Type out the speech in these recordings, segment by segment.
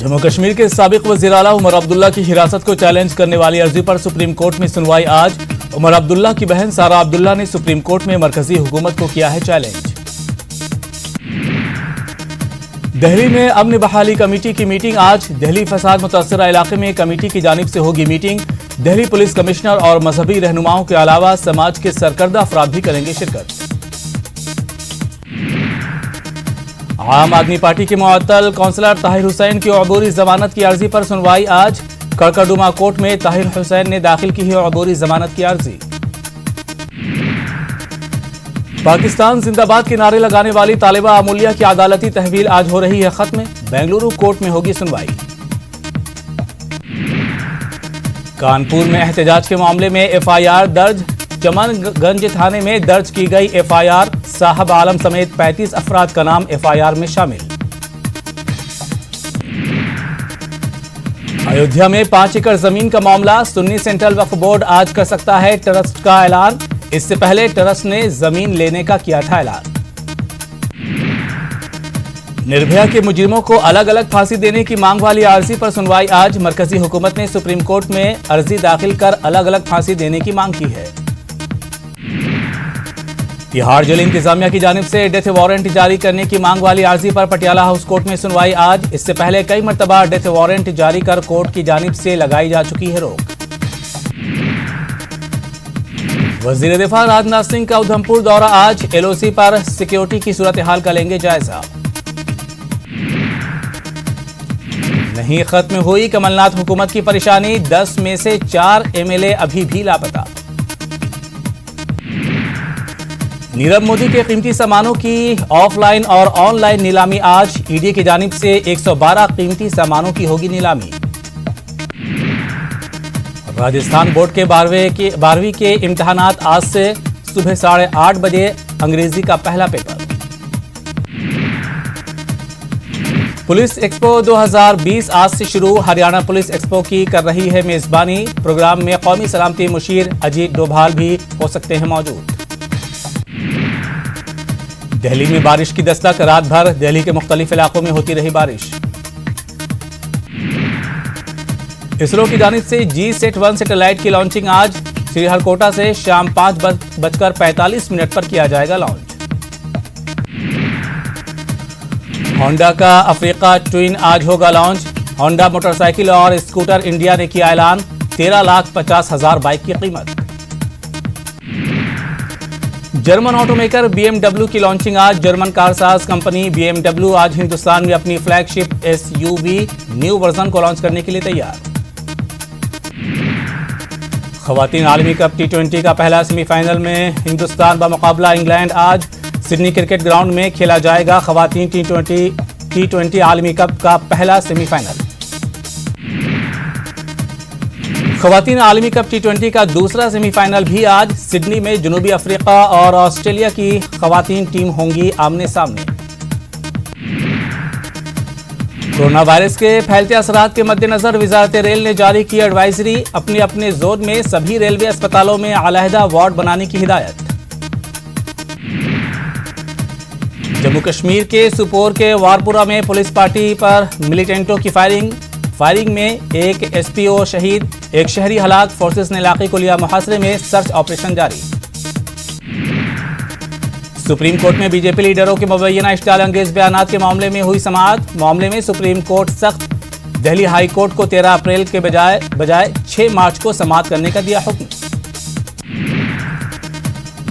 जम्मू कश्मीर के साबिक वज़ीर आला उमर अब्दुल्ला की हिरासत को चैलेंज करने वाली अर्जी पर सुप्रीम कोर्ट में सुनवाई आज। उमर अब्दुल्ला की बहन सारा अब्दुल्ला ने सुप्रीम कोर्ट में मरकजी हुकूमत को किया है चैलेंज। दिल्ली में अमन बहाली कमेटी की मीटिंग आज। दिल्ली फसाद मुतासरा इलाके में कमेटी की जानिब से होगी मीटिंग। दिल्ली पुलिस कमिश्नर और मजहबी रहनुमाओं के अलावा समाज के सरकर्दा अफराद भी करेंगे शिरकत। आम आदमी पार्टी के मुअत्तल काउंसलर ताहिर हुसैन की अबूरी जमानत की अर्जी पर सुनवाई आज। कड़कड़डुमा कोर्ट में ताहिर हुसैन ने दाखिल की है अबूरी जमानत की अर्जी। पाकिस्तान जिंदाबाद के नारे लगाने वाली तालिबा अमूलिया की अदालती तहवील आज हो रही है खत्म। बेंगलुरु कोर्ट में होगी सुनवाई। कानपुर में एहतजाज के मामले में एफआईआर दर्ज। चमनगंज थाने में दर्ज की गई एफआईआर। साहब आलम समेत 35 अफराद का नाम एफआईआर में शामिल। अयोध्या में 5 एकड़ जमीन का मामला। सुन्नी सेंट्रल वक्फ बोर्ड आज कर सकता है ट्रस्ट का ऐलान। इससे पहले ट्रस्ट ने जमीन लेने का किया था ऐलान। निर्भया के मुजरिमों को अलग अलग फांसी देने की मांग वाली अर्जी पर सुनवाई आज। मरकजी हुकूमत ने सुप्रीम कोर्ट में अर्जी दाखिल कर अलग अलग फांसी देने की मांग की है। तिहाड़ जेल इंतजामिया की जानिब से डेथ वारंट जारी करने की मांग वाली अर्जी पर पटियाला हाउस कोर्ट में सुनवाई आज। इससे पहले कई मरतबा डेथ वारंट जारी कर कोर्ट की जानिब से लगाई जा चुकी है रोक। वजीर दिफा राजनाथ सिंह का उधमपुर दौरा आज। एलओसी पर सिक्योरिटी की सूरत हाल का लेंगे जायजा। नहीं खत्म हुई कमलनाथ हुकूमत की परेशानी। 10 में से 4 एमएलए अभी भी लापता। नीरव मोदी के कीमती सामानों की ऑफलाइन और ऑनलाइन नीलामी आज। ईडी की जानिब से 112 कीमती सामानों की होगी नीलामी। राजस्थान बोर्ड के 12वीं के इम्तिहानात आज से सुबह 8:30 बजे। अंग्रेजी का पहला पेपर। पुलिस एक्सपो 2020 आज से शुरू। हरियाणा पुलिस एक्सपो की कर रही है मेजबानी। प्रोग्राम में कौमी सलामती मुशीर अजीत डोभाल भी हो सकते हैं मौजूद। दिल्ली में बारिश की दस्तक। रात भर दिल्ली के मुख्तलिफ इलाकों में होती रही बारिश। इसरो की जानिब से GSAT-1 सैटेलाइट की लॉन्चिंग आज। श्रीहरिकोटा से शाम 5:45 पर किया जाएगा लॉन्च। होंडा का अफ्रीका ट्विन आज होगा लॉन्च। होंडा मोटरसाइकिल और स्कूटर इंडिया ने किया ऐलान। 13,50,000 बाइक की कीमत। जर्मन ऑटोमेकर BMW की लॉन्चिंग आज। जर्मन कारसाज कंपनी BMW आज हिंदुस्तान में अपनी फ्लैगशिप SUV न्यू वर्जन को लॉन्च करने के लिए तैयार। खवातीन आलमी कप T20 का पहला सेमीफाइनल में हिंदुस्तान का मुकाबला इंग्लैंड आज। सिडनी क्रिकेट ग्राउंड में खेला जाएगा खवातीन T20 आलमी कप का पहला सेमीफाइनल। खवातीन आलमी कप T20 का दूसरा सेमीफाइनल भी आज। सिडनी में जनूबी अफ्रीका और ऑस्ट्रेलिया की खवातीन टीम होंगी आमने सामने। कोरोना वायरस के फैलते असरात के मद्देनजर वजारत रेल ने जारी की एडवाइजरी। अपने अपने जोन में सभी रेलवे अस्पतालों में अलहदा वार्ड बनाने की हिदायत। जम्मू कश्मीर के सुपोर के वारपुरा में पुलिस पार्टी पर मिलिटेंटों की फायरिंग में एक SPO शहीद, एक शहरी हलाक। फोर्सेस ने इलाके को लिया मुहासरे में। सर्च ऑपरेशन जारी। सुप्रीम कोर्ट में बीजेपी लीडरों के मुबैना इश्तियाल अंगेज बयानात के मामले में हुई समाअत। मामले में सुप्रीम कोर्ट सख्त। दिल्ली हाई कोर्ट को 13 अप्रैल के बजाय 6 मार्च को समाअत करने का दिया हुक्म।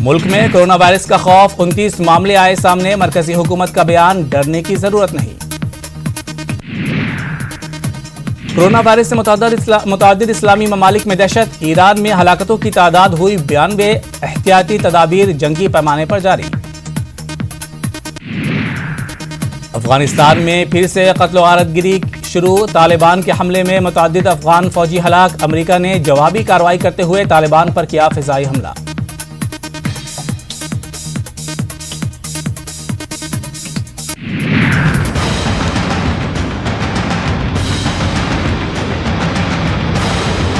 मुल्क में कोरोना वायरस का खौफ। 29 मामले आए सामने। मरकजी हुकूमत का बयान, डरने की जरूरत नहीं। कोरोना वायरस से मुतअद्दिद इस्लामी ममालिक में दहशत। ईरान में हलाकतों की तादाद हुई 92। एहतियाती तदाबीर जंगी पैमाने पर जारी। अफगानिस्तान में फिर से कत्ल व गारतगिरी शुरू। तालिबान के हमले में मुतअद्दिद अफगान फौजी हलाक। अमेरिका ने जवाबी कार्रवाई करते हुए तालिबान पर किया फिजाई हमला।